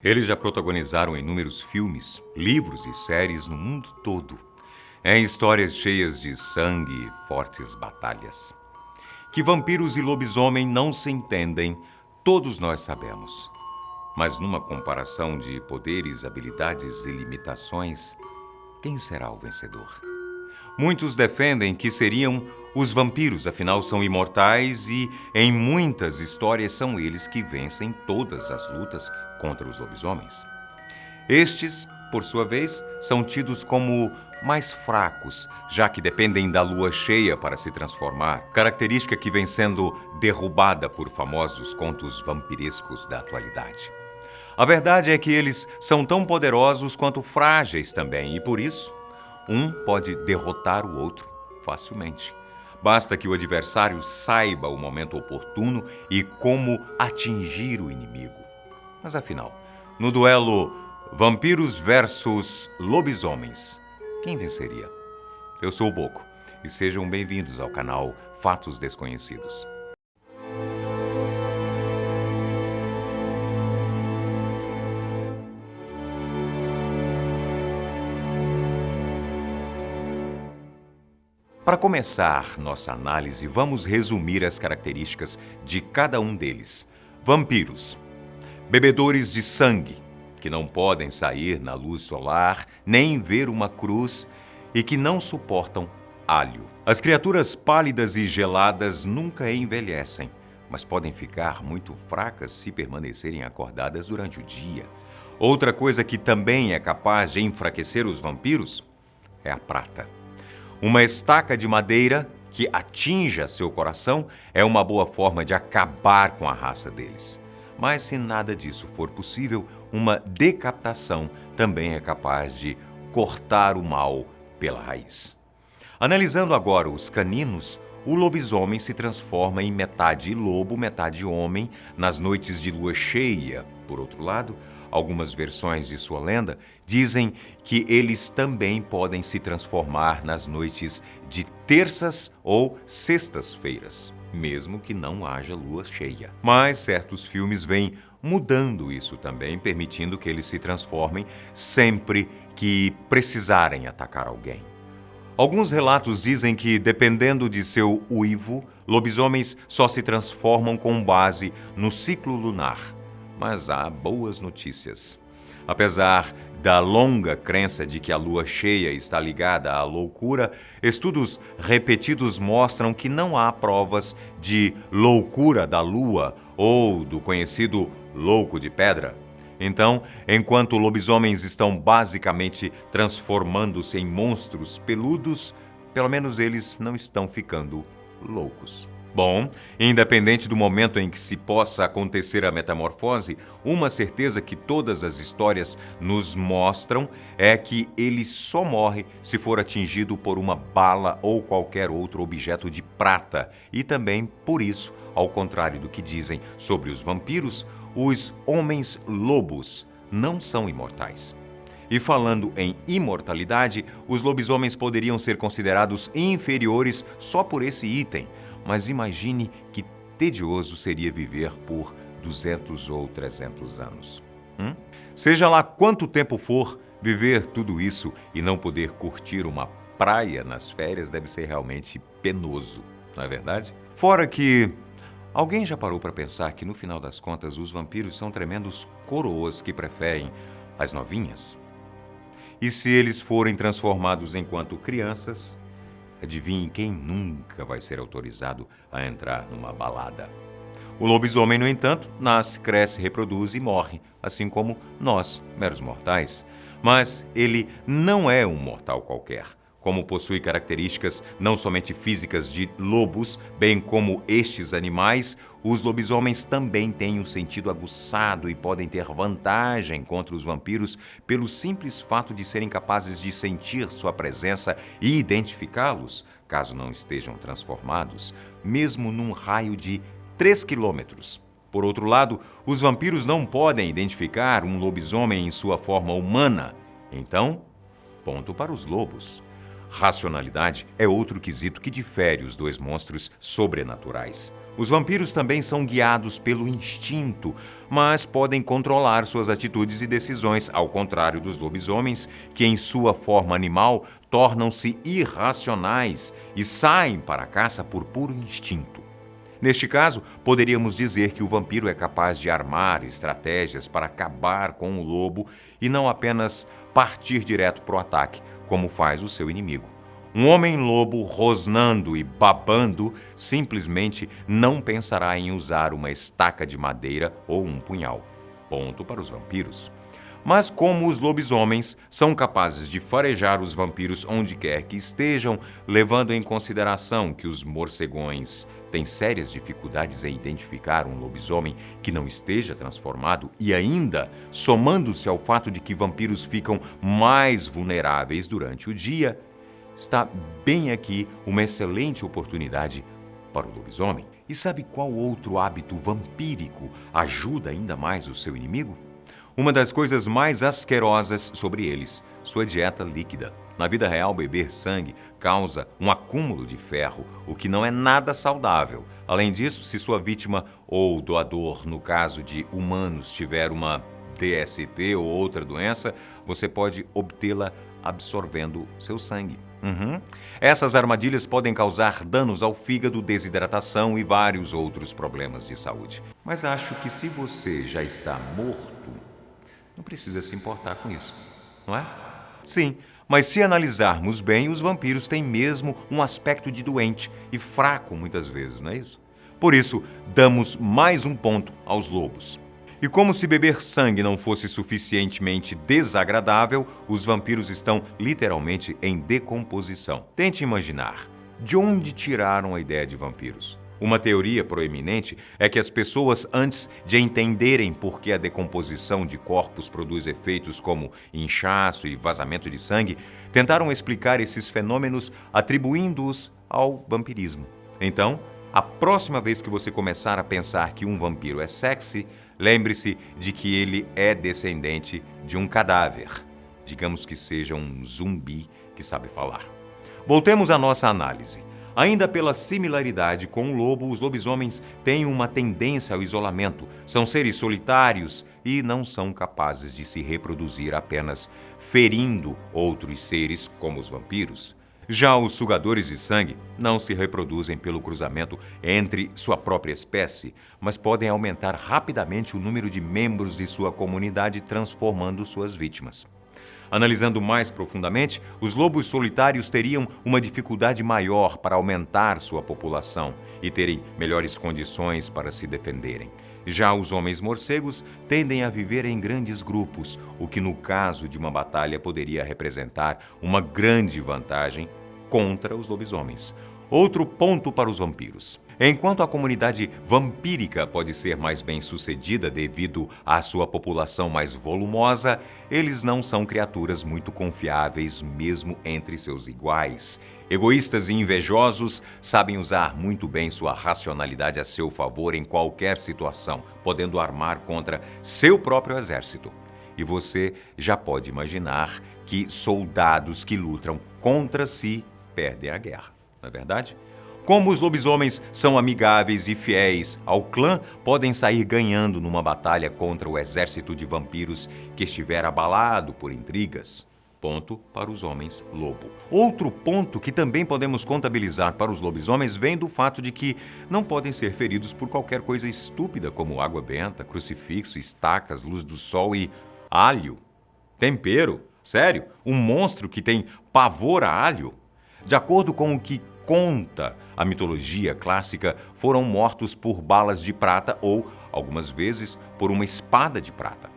Eles já protagonizaram inúmeros filmes, livros e séries no mundo todo, em histórias cheias de sangue e fortes batalhas. Que vampiros e lobisomem não se entendem, todos nós sabemos. Mas numa comparação de poderes, habilidades e limitações, quem será o vencedor? Muitos defendem que seriam os vampiros, afinal são imortais e, em muitas histórias, são eles que vencem todas as lutas contra os lobisomens. Estes, por sua vez, são tidos como mais fracos, já que dependem da lua cheia para se transformar, característica que vem sendo derrubada por famosos contos vampirescos da atualidade. A verdade é que eles são tão poderosos quanto frágeis também, e por isso, um pode derrotar o outro facilmente. Basta que o adversário saiba o momento oportuno e como atingir o inimigo. Mas afinal, no duelo vampiros versus lobisomens, quem venceria? Eu sou o Boco e sejam bem-vindos ao canal Fatos Desconhecidos. Para começar nossa análise, vamos resumir as características de cada um deles. Vampiros, bebedores de sangue, que não podem sair na luz solar, nem ver uma cruz e que não suportam alho. As criaturas pálidas e geladas nunca envelhecem, mas podem ficar muito fracas se permanecerem acordadas durante o dia. Outra coisa que também é capaz de enfraquecer os vampiros é a prata. Uma estaca de madeira que atinja seu coração é uma boa forma de acabar com a raça deles. Mas se nada disso for possível, uma decapitação também é capaz de cortar o mal pela raiz. Analisando agora os caninos, o lobisomem se transforma em metade lobo, metade homem nas noites de lua cheia. Por outro lado, algumas versões de sua lenda dizem que eles também podem se transformar nas noites de terças ou sextas-feiras, mesmo que não haja lua cheia. Mas certos filmes vêm mudando isso também, permitindo que eles se transformem sempre que precisarem atacar alguém. Alguns relatos dizem que, dependendo de seu uivo, lobisomens só se transformam com base no ciclo lunar. Mas há boas notícias. Apesar da longa crença de que a lua cheia está ligada à loucura, estudos repetidos mostram que não há provas de loucura da lua ou do conhecido louco de pedra. Então, enquanto lobisomens estão basicamente transformando-se em monstros peludos, pelo menos eles não estão ficando loucos. Bom, independente do momento em que se possa acontecer a metamorfose, uma certeza que todas as histórias nos mostram é que ele só morre se for atingido por uma bala ou qualquer outro objeto de prata. E também, por isso, ao contrário do que dizem sobre os vampiros, os homens-lobos não são imortais. E falando em imortalidade, os lobisomens poderiam ser considerados inferiores só por esse item. Mas imagine que tedioso seria viver por 200 ou 300 anos. Seja lá quanto tempo for, viver tudo isso e não poder curtir uma praia nas férias deve ser realmente penoso, não é verdade? Fora que alguém já parou para pensar que, no final das contas, os vampiros são tremendos coroas que preferem as novinhas? E se eles forem transformados enquanto crianças, adivinhe quem nunca vai ser autorizado a entrar numa balada. O lobisomem, no entanto, nasce, cresce, reproduz e morre, assim como nós, meros mortais. Mas ele não é um mortal qualquer. Como possui características não somente físicas de lobos, bem como estes animais, os lobisomens também têm um sentido aguçado e podem ter vantagem contra os vampiros pelo simples fato de serem capazes de sentir sua presença e identificá-los, caso não estejam transformados, mesmo num raio de 3 quilômetros. Por outro lado, os vampiros não podem identificar um lobisomem em sua forma humana. Então, ponto para os lobos. Racionalidade é outro quesito que difere os dois monstros sobrenaturais. Os vampiros também são guiados pelo instinto, mas podem controlar suas atitudes e decisões, ao contrário dos lobisomens, que em sua forma animal tornam-se irracionais e saem para a caça por puro instinto. Neste caso, poderíamos dizer que o vampiro é capaz de armar estratégias para acabar com o lobo e não apenas partir direto para o ataque, como faz o seu inimigo. Um homem-lobo rosnando e babando simplesmente não pensará em usar uma estaca de madeira ou um punhal. Ponto para os vampiros. Mas como os lobisomens são capazes de farejar os vampiros onde quer que estejam, levando em consideração que os morcegões têm sérias dificuldades em identificar um lobisomem que não esteja transformado e ainda somando-se ao fato de que vampiros ficam mais vulneráveis durante o dia, está bem aqui uma excelente oportunidade para o lobisomem. E sabe qual outro hábito vampírico ajuda ainda mais o seu inimigo? Uma das coisas mais asquerosas sobre eles, sua dieta líquida. Na vida real, beber sangue causa um acúmulo de ferro, o que não é nada saudável. Além disso, se sua vítima ou doador, no caso de humanos, tiver uma DST ou outra doença, você pode obtê-la absorvendo seu sangue. Essas armadilhas podem causar danos ao fígado, desidratação e vários outros problemas de saúde. Mas acho que se você já está morto, não precisa se importar com isso, não é? Sim, mas se analisarmos bem, os vampiros têm mesmo um aspecto de doente e fraco muitas vezes, não é isso? Por isso, damos mais um ponto aos lobos. E como se beber sangue não fosse suficientemente desagradável, os vampiros estão literalmente em decomposição. Tente imaginar, de onde tiraram a ideia de vampiros? Uma teoria proeminente é que as pessoas, antes de entenderem por que a decomposição de corpos produz efeitos como inchaço e vazamento de sangue, tentaram explicar esses fenômenos atribuindo-os ao vampirismo. Então, a próxima vez que você começar a pensar que um vampiro é sexy, lembre-se de que ele é descendente de um cadáver. Digamos que seja um zumbi que sabe falar. Voltemos à nossa análise. Ainda pela similaridade com o lobo, os lobisomens têm uma tendência ao isolamento. São seres solitários e não são capazes de se reproduzir apenas ferindo outros seres, como os vampiros. Já os sugadores de sangue não se reproduzem pelo cruzamento entre sua própria espécie, mas podem aumentar rapidamente o número de membros de sua comunidade, transformando suas vítimas. Analisando mais profundamente, os lobos solitários teriam uma dificuldade maior para aumentar sua população e terem melhores condições para se defenderem. Já os homens morcegos tendem a viver em grandes grupos, o que no caso de uma batalha poderia representar uma grande vantagem contra os lobisomens. Outro ponto para os vampiros. Enquanto a comunidade vampírica pode ser mais bem-sucedida devido à sua população mais volumosa, eles não são criaturas muito confiáveis mesmo entre seus iguais. Egoístas e invejosos, sabem usar muito bem sua racionalidade a seu favor em qualquer situação, podendo armar contra seu próprio exército. E você já pode imaginar que soldados que lutam contra si perdem a guerra, não é verdade? Como os lobisomens são amigáveis e fiéis ao clã, podem sair ganhando numa batalha contra o exército de vampiros que estiver abalado por intrigas. Ponto para os homens lobo. Outro ponto que também podemos contabilizar para os lobisomens vem do fato de que não podem ser feridos por qualquer coisa estúpida como água benta, crucifixo, estacas, luz do sol e alho. Tempero. Sério? Um monstro que tem pavor a alho? De acordo com o que conta a mitologia clássica, foram mortos por balas de prata ou, algumas vezes, por uma espada de prata.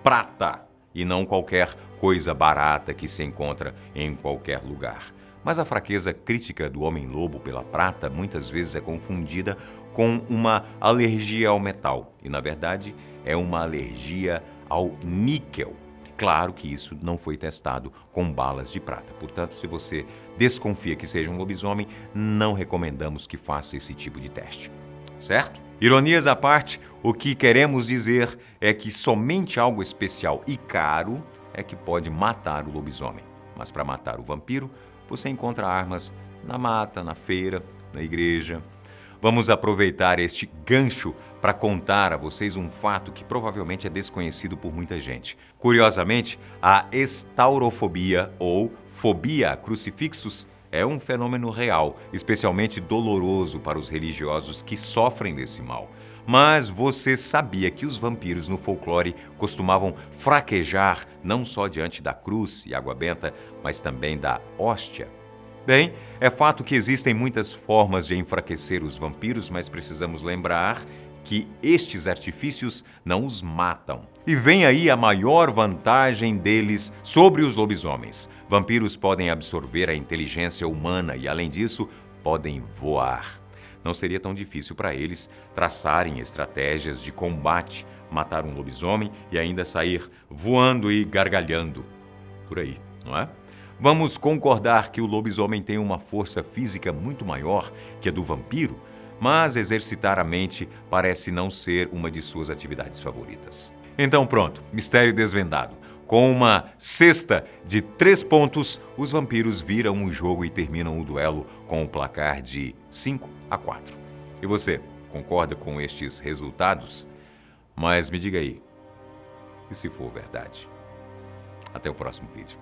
Prata! E não qualquer coisa barata que se encontra em qualquer lugar. Mas a fraqueza crítica do homem-lobo pela prata muitas vezes é confundida com uma alergia ao metal. E, na verdade, é uma alergia ao níquel. Claro que isso não foi testado com balas de prata. Portanto, se você desconfia que seja um lobisomem, não recomendamos que faça esse tipo de teste. Certo? Ironias à parte, o que queremos dizer é que somente algo especial e caro é que pode matar o lobisomem. Mas para matar o vampiro, você encontra armas na mata, na feira, na igreja. vamos aproveitar este gancho para contar a vocês um fato que provavelmente é desconhecido por muita gente. Curiosamente, a estaurofobia ou fobia a crucifixos é um fenômeno real, especialmente doloroso para os religiosos que sofrem desse mal. Mas você sabia que os vampiros no folclore costumavam fraquejar não só diante da cruz e água benta, mas também da hóstia? Bem, é fato que existem muitas formas de enfraquecer os vampiros, mas precisamos lembrar que estes artifícios não os matam. E vem aí a maior vantagem deles sobre os lobisomens. Vampiros podem absorver a inteligência humana e, além disso, podem voar. Não seria tão difícil para eles traçarem estratégias de combate, matar um lobisomem e ainda sair voando e gargalhando por aí, não é? Vamos concordar que o lobisomem tem uma força física muito maior que a do vampiro, mas exercitar a mente parece não ser uma de suas atividades favoritas. Então pronto, mistério desvendado. Com uma cesta de 3 pontos, os vampiros viram o jogo e terminam o duelo com um placar de 5-4. E você, concorda com estes resultados? Mas me diga aí, e se for verdade? Até o próximo vídeo.